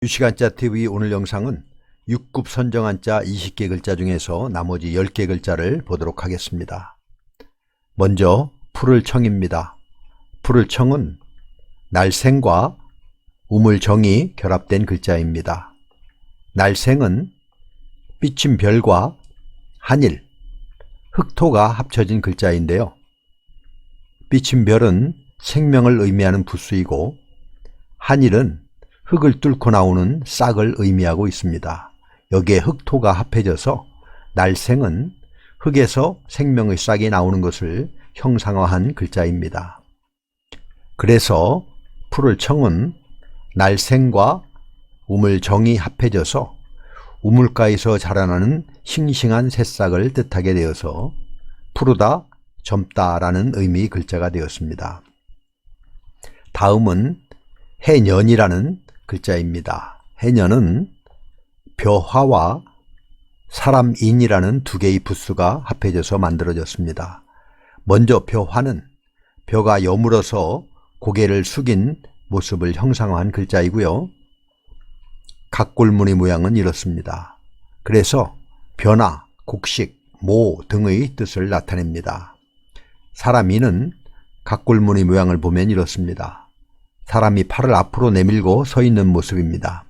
유시간자TV 오늘 영상은 6급 선정한자 20개 글자 중에서 나머지 10개 글자를 보도록 하겠습니다. 먼저 푸를청입니다. 푸를청은 날생과 우물정이 결합된 글자입니다. 날생은 삐친 별과 한일, 흑토가 합쳐진 글자인데요. 삐친 별은 생명을 의미하는 부수이고 한일은 흙을 뚫고 나오는 싹을 의미하고 있습니다. 여기에 흑토가 합해져서 날생은 흙에서 생명의 싹이 나오는 것을 형상화한 글자입니다. 그래서 푸를청은 날생과 우물정이 합해져서 우물가에서 자라나는 싱싱한 새싹을 뜻하게 되어서 푸르다, 젊다라는 의미의 글자가 되었습니다. 다음은 해년이라는 글자입니다. 해년은 벼화와 사람인이라는 두 개의 부수가 합해져서 만들어졌습니다. 먼저 벼화는 벼가 여물어서 고개를 숙인 모습을 형상화한 글자이고요. 각골무늬 모양은 이렇습니다. 그래서 벼나 곡식, 모 등의 뜻을 나타냅니다. 사람인은 각골무늬 모양을 보면 이렇습니다. 사람이 팔을 앞으로 내밀고 서 있는 모습입니다.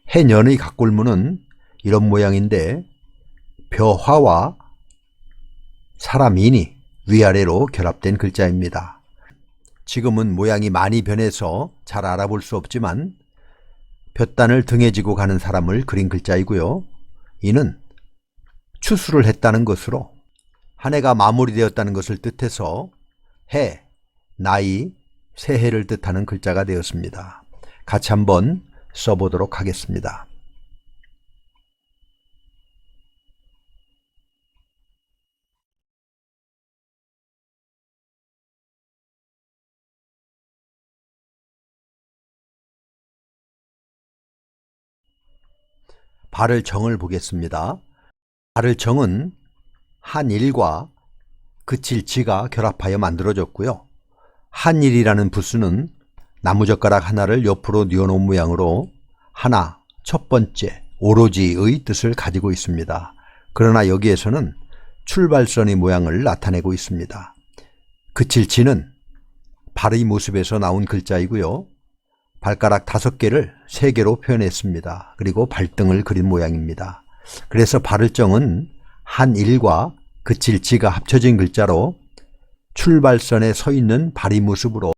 해년의 각골무는 이런 모양인데 벼화와 사람인이 위아래로 결합된 글자입니다. 지금은 모양이 많이 변해서 잘 알아볼 수 없지만 볕단을 등에 지고 가는 사람을 그린 글자이고요. 이는 추수를 했다는 것으로 한 해가 마무리되었다는 것을 뜻해서 해, 나이, 새해를 뜻하는 글자가 되었습니다. 같이 한번 써보도록 하겠습니다. 발을 정을 보겠습니다. 발을 정은 한일과 그칠 지가 결합하여 만들어졌고요. 한일이라는 부수는 나무젓가락 하나를 옆으로 뉘어놓은 모양으로 하나, 첫 번째, 오로지의 뜻을 가지고 있습니다. 그러나 여기에서는 출발선의 모양을 나타내고 있습니다. 그칠지는 발의 모습에서 나온 글자이고요. 발가락 5개를 3개로 표현했습니다. 그리고 발등을 그린 모양입니다. 그래서 발을정은 한일과 그칠지가 합쳐진 글자로 출발선에 서 있는 발의 모습으로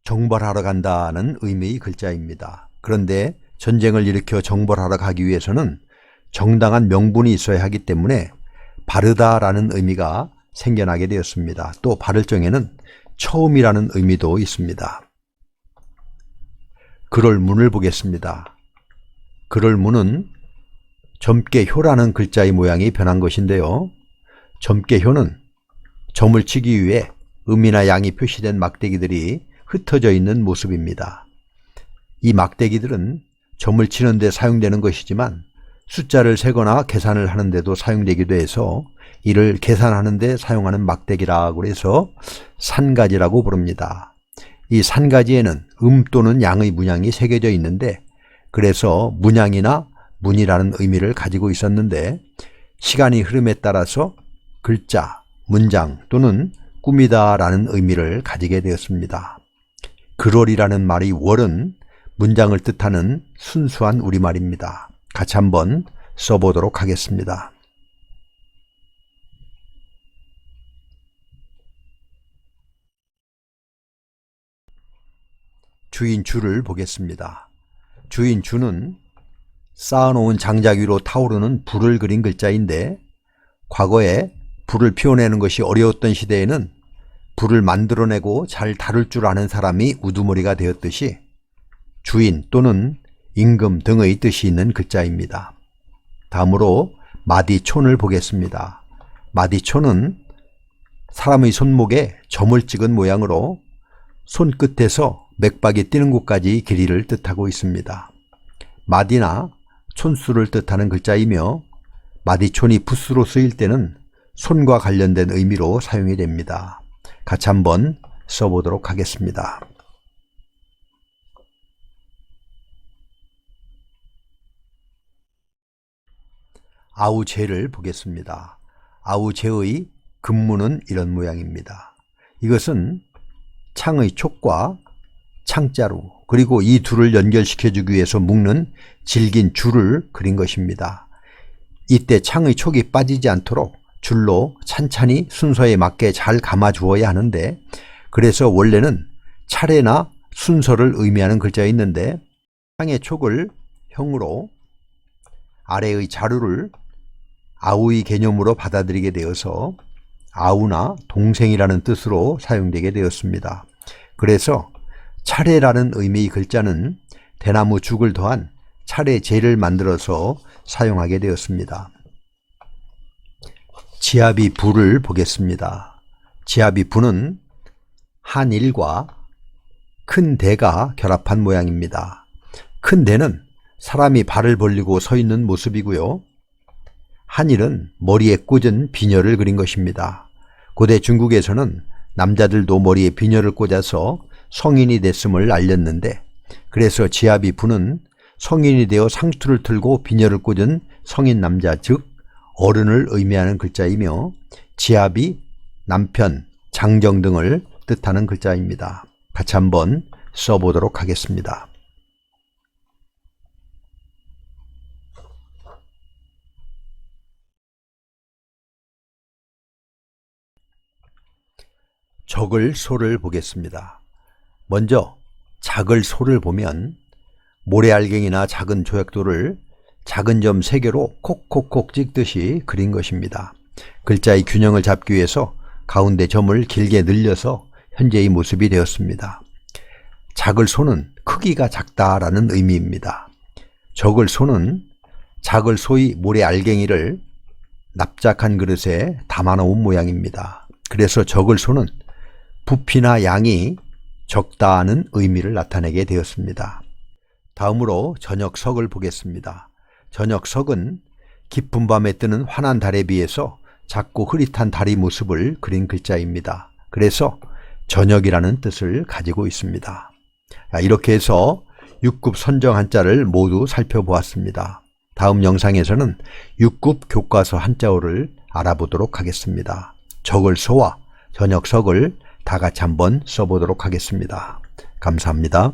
정벌하러 간다는 의미의 글자입니다. 그런데 전쟁을 일으켜 정벌하러 가기 위해서는 정당한 명분이 있어야 하기 때문에 바르다라는 의미가 생겨나게 되었습니다. 또 발을정에는 처음이라는 의미도 있습니다. 그럴문을 보겠습니다. 그럴문은 점괘효라는 글자의 모양이 변한 것인데요. 점괘효는 점을 치기 위해 음이나 양이 표시된 막대기들이 흩어져 있는 모습입니다. 이 막대기들은 점을 치는 데 사용되는 것이지만 숫자를 세거나 계산을 하는 데도 사용되기도 해서 이를 계산하는 데 사용하는 막대기라고 해서 산가지라고 부릅니다. 이 산가지에는 또는 양의 문양이 새겨져 있는데 그래서 문양이나 문이라는 의미를 가지고 있었는데 시간이 흐름에 따라서 글자, 문장 또는 꾸미다 라는 의미를 가지게 되었습니다. 그럴이라는 말이 월은 문장을 뜻하는 순수한 우리말입니다. 같이 한번 써보도록 하겠습니다. 주인주를 보겠습니다. 주인주는 쌓아놓은 장작 위로 타오르는 불을 그린 글자인데 과거에 불을 피워내는 것이 어려웠던 시대에는 불을 만들어내고 잘 다룰 줄 아는 사람이 우두머리가 되었듯이 주인 또는 임금 등의 뜻이 있는 글자입니다. 다음으로 마디촌을 보겠습니다. 마디촌은 사람의 손목에 점을 찍은 모양으로 손끝에서 맥박이 뛰는 곳까지 길이를 뜻하고 있습니다. 마디나 촌수를 뜻하는 글자이며 마디촌이 붓수로 쓰일 때는 손과 관련된 의미로 사용이 됩니다. 같이 한번 써보도록 하겠습니다. 아우제를 보겠습니다. 아우제의 근무는 이런 모양입니다. 이것은 창의 촉과 창자루, 그리고 이 둘을 연결시켜주기 위해서 묶는 질긴 줄을 그린 것입니다. 이때 창의 촉이 빠지지 않도록 줄로 찬찬히 순서에 맞게 잘 감아주어야 하는데, 그래서 원래는 차례나 순서를 의미하는 글자가 있는데, 창의 촉을 형으로 아래의 자루를 아우의 개념으로 받아들이게 되어서 아우나 동생이라는 뜻으로 사용되게 되었습니다. 그래서 차례라는 의미의 글자는 대나무 죽을 더한 차례제를 만들어서 사용하게 되었습니다. 지아비 부를 보겠습니다. 지아비 부는 한일과 큰 대가 결합한 모양입니다. 큰 대는 사람이 발을 벌리고 서 있는 모습이고요. 한일은 머리에 꽂은 비녀를 그린 것입니다. 고대 중국에서는 남자들도 머리에 비녀를 꽂아서 성인이 됐음을 알렸는데, 그래서 지아비 부는 성인이 되어 상투를 틀고 비녀를 꽂은 성인 남자, 즉 어른을 의미하는 글자이며, 지아비, 남편, 장정 등을 뜻하는 글자입니다. 같이 한번 써보도록 하겠습니다. 적을 소를 보겠습니다. 먼저 작을 소를 보면 모래알갱이나 작은 조약돌을 작은 점 3개로 콕콕콕 찍듯이 그린 것입니다. 글자의 균형을 잡기 위해서 가운데 점을 길게 늘려서 현재의 모습이 되었습니다. 작을 소는 크기가 작다라는 의미입니다. 적을 소는 작을 소의 모래알갱이를 납작한 그릇에 담아놓은 모양입니다. 그래서 적을 소는 부피나 양이 적다는 의미를 나타내게 되었습니다. 다음으로 저녁석을 보겠습니다. 저녁석은 깊은 밤에 뜨는 환한 달에 비해서 작고 흐릿한 달의 모습을 그린 글자입니다. 그래서 저녁이라는 뜻을 가지고 있습니다. 이렇게 해서 6급 선정 한자를 모두 살펴보았습니다. 다음 영상에서는 6급 교과서 한자어를 알아보도록 하겠습니다. 적을 소와 저녁석을 다 같이 한번 써보도록 하겠습니다. 감사합니다.